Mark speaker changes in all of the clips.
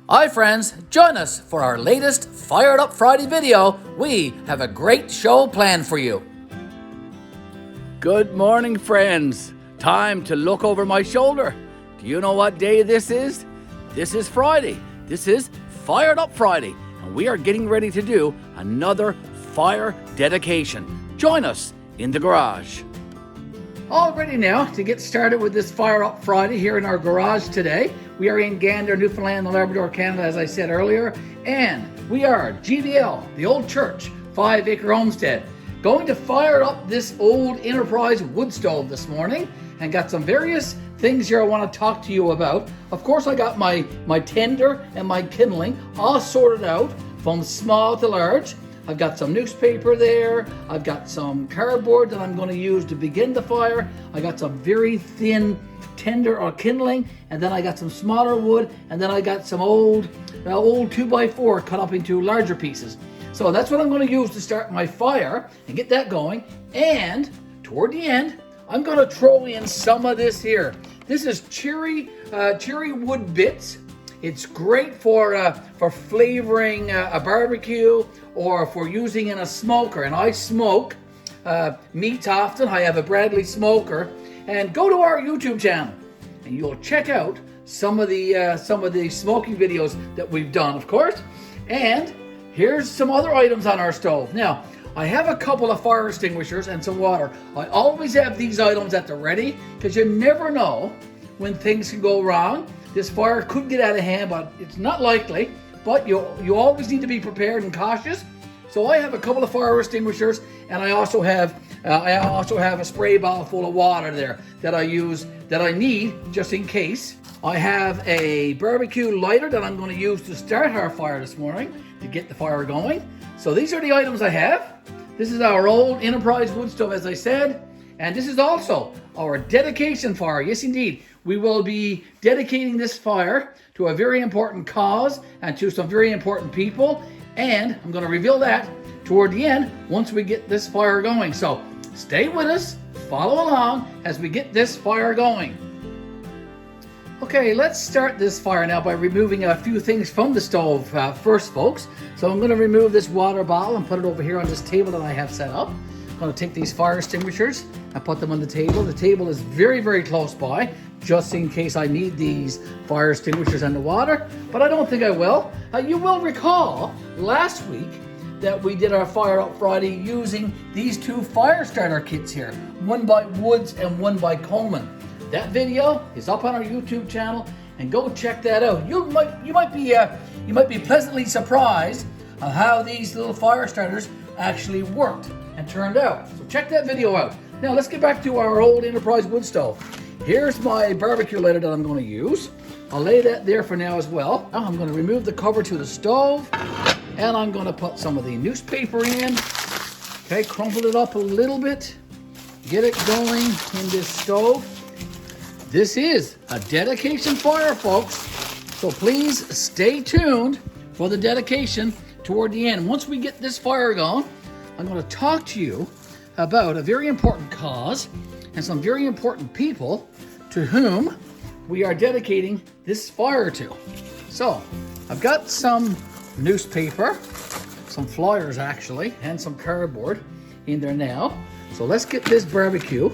Speaker 1: Hi friends, join us for our latest Fired Up Friday video. We have a great show planned for you.
Speaker 2: Good morning, friends. Time to look over my shoulder. Do you know what day this is? This is Friday. This is Fired Up Friday, and we are getting ready to do another fire dedication. Join us in the garage.
Speaker 1: All ready now to get started with this Fire Up Friday here in our garage today. We are in Gander, Newfoundland, and Labrador, Canada, as I said earlier, and we are GVL, the old church, 5-acre homestead, going to fire up this old Enterprise wood stove this morning, and got some various things here I want to talk to you about. Of course, I got my tinder and my kindling all sorted out from small to large. I've got some newspaper there. I've got some cardboard that I'm going to use to begin the fire. I got some very thin tinder or kindling, and then I got some smaller wood, and then I got some old 2x4 cut up into larger pieces. So that's what I'm going to use to start my fire and get that going. And toward the end, I'm going to throw in some of this here. This is cherry wood bits. It's great for flavoring a barbecue or for using in a smoker. And I smoke meats often. I have a Bradley smoker. And go to our YouTube channel, and you'll check out some of the smoking videos that we've done, of course. And here's some other items on our stove. Now, I have a couple of fire extinguishers and some water. I always have these items at the ready because you never know when things can go wrong. This fire could get out of hand, but it's not likely. But you always need to be prepared and cautious. So I have a couple of fire extinguishers, and I also have a spray bottle full of water there that I need just in case. I have a barbecue lighter that I'm going to use to start our fire this morning to get the fire going. So these are the items I have. This is our old Enterprise wood stove, as I said, and this is also our dedication fire. Yes, indeed. We will be dedicating this fire to a very important cause and to some very important people. And I'm going to reveal that toward the end once we get this fire going. So stay with us, follow along as we get this fire going. Okay, let's start this fire now by removing a few things from the stove first, folks. So I'm going to remove this water bottle and put it over here on this table that I have set up. I'm going to take these fire extinguishers and put them on the table. The table is very, very close by, just in case I need these fire extinguishers and the water, but I don't think I will. You will recall last week that we did our Fire Up Friday using these two fire starter kits here, one by Woods and one by Coleman. That video is up on our YouTube channel, and go check that out. You might be pleasantly surprised of how these little fire starters actually worked and turned out. So check that video out. Now let's get back to our old Enterprise wood stove. Here's my barbecue lighter that I'm going to use. I'll lay that there for now as well. Now I'm going to remove the cover to the stove, and I'm going to put some of the newspaper in. Okay, crumple it up a little bit. Get it going in this stove. This is a dedication fire, folks. So please stay tuned for the dedication toward the end. Once we get this fire going, I'm going to talk to you about a very important cause and some very important people to whom we are dedicating this fire to. So I've got some newspaper, some flyers actually, and some cardboard in there now. So let's get this barbecue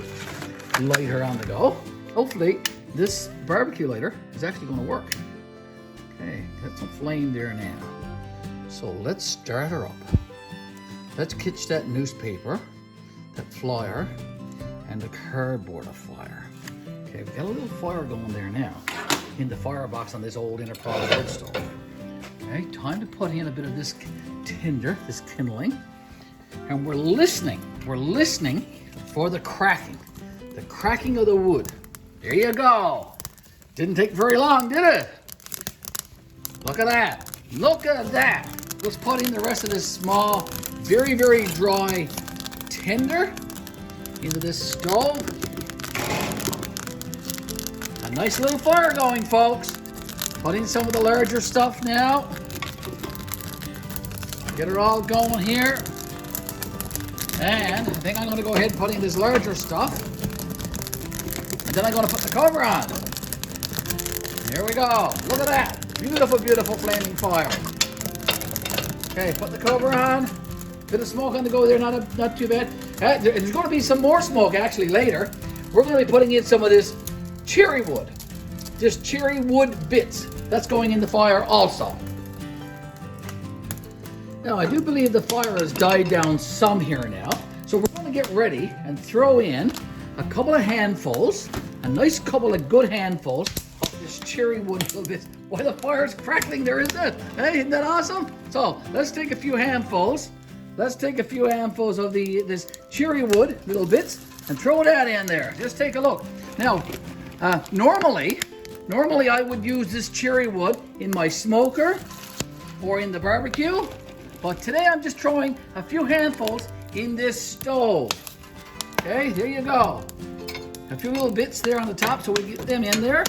Speaker 1: lighter on the go. Hopefully this barbecue lighter is actually going to work. Okay, got some flame there now. So let's start her up. Let's catch that newspaper, that flyer, and the cardboard afire. Okay, we've got a little fire going there now in the firebox on this old Enterprise wood stove. Okay, time to put in a bit of this tinder, this kindling, and we're listening for the cracking of the wood. There you go. Didn't take very long, did it? Look at that. Look at that. Let's put in the rest of this small, very, very dry tinder into this stove. A nice little fire going, folks. Put in some of the larger stuff now. Get it all going here. And I think I'm going to go ahead and put in this larger stuff. And then I'm going to put the cover on. There we go. Look at that. Beautiful, beautiful flaming fire. Okay, put the cover on. Bit of smoke on the go there, not too bad. There's going to be some more smoke actually later. We're going to be putting in some of this cherry wood. Just cherry wood bits. That's going in the fire also. Now, I do believe the fire has died down some here now. So we're going to get ready and throw in a couple of handfuls, a nice couple of good handfuls of this cherry wood little bits. Why, the fire's crackling there, isn't it? Hey, isn't that awesome? So let's take a few handfuls. Let's take a few handfuls of this cherry wood little bits and throw that in there. Just take a look. Now, normally I would use this cherry wood in my smoker or in the barbecue, but today I'm just throwing a few handfuls in this stove. Okay, there you go. A few little bits there on the top so we get them in there.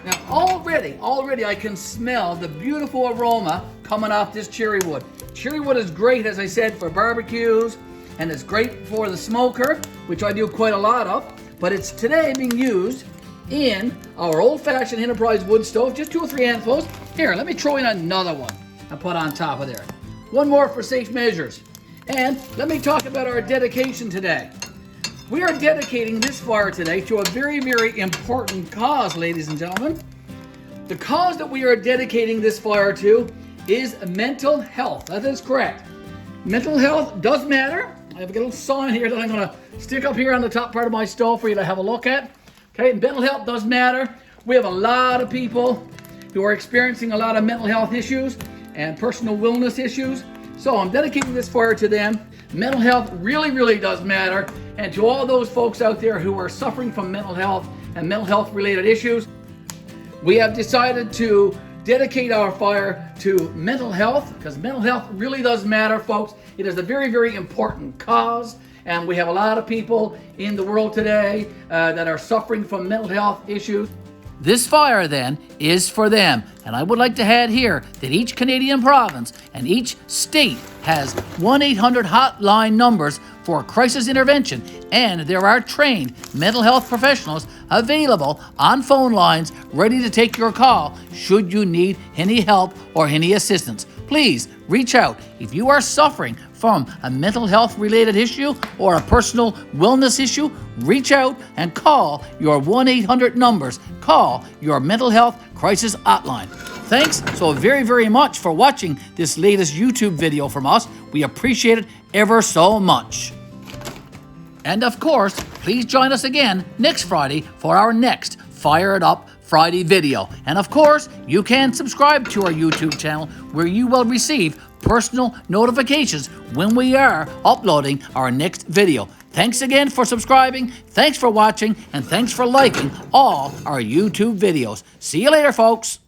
Speaker 1: Now already I can smell the beautiful aroma coming off this cherry wood. Cherry wood is great, as I said, for barbecues, and it's great for the smoker, which I do quite a lot of, but it's today being used in our old-fashioned Enterprise wood stove, just 2 or 3 handfuls. Here, let me throw in another one and put on top of there. One more for safe measures. And let me talk about our dedication today. We are dedicating this fire today to a very, very important cause, ladies and gentlemen. The cause that we are dedicating this fire to is mental health. That is correct. Mental health does matter. I have a little sign here that I'm going to stick up here on the top part of my stove for you to have a look at. Okay, mental health does matter. We have a lot of people who are experiencing a lot of mental health issues and personal wellness issues. So I'm dedicating this fire to them. Mental health really, really does matter. And to all those folks out there who are suffering from mental health and mental health related issues, we have decided to dedicate our fire to mental health, because mental health really does matter, folks. It is a very, very important cause, and we have a lot of people in the world today that are suffering from mental health issues. This fire, then, is for them. And I would like to add here that each Canadian province and each state has 1-800 hotline numbers for crisis intervention, and there are trained mental health professionals available on phone lines ready to take your call should you need any help or any assistance. Please reach out if you are suffering from a mental health related issue or a personal wellness issue. Reach out and call your 1-800 numbers. Call your mental health crisis hotline. Thanks so very, very much for watching this latest YouTube video from us. We appreciate it ever so much. And of course, please join us again next Friday for our next Fire It Up Friday video. And of course, you can subscribe to our YouTube channel where you will receive personal notifications when we are uploading our next video. Thanks again for subscribing, thanks for watching, and thanks for liking all our YouTube videos. See you later, folks.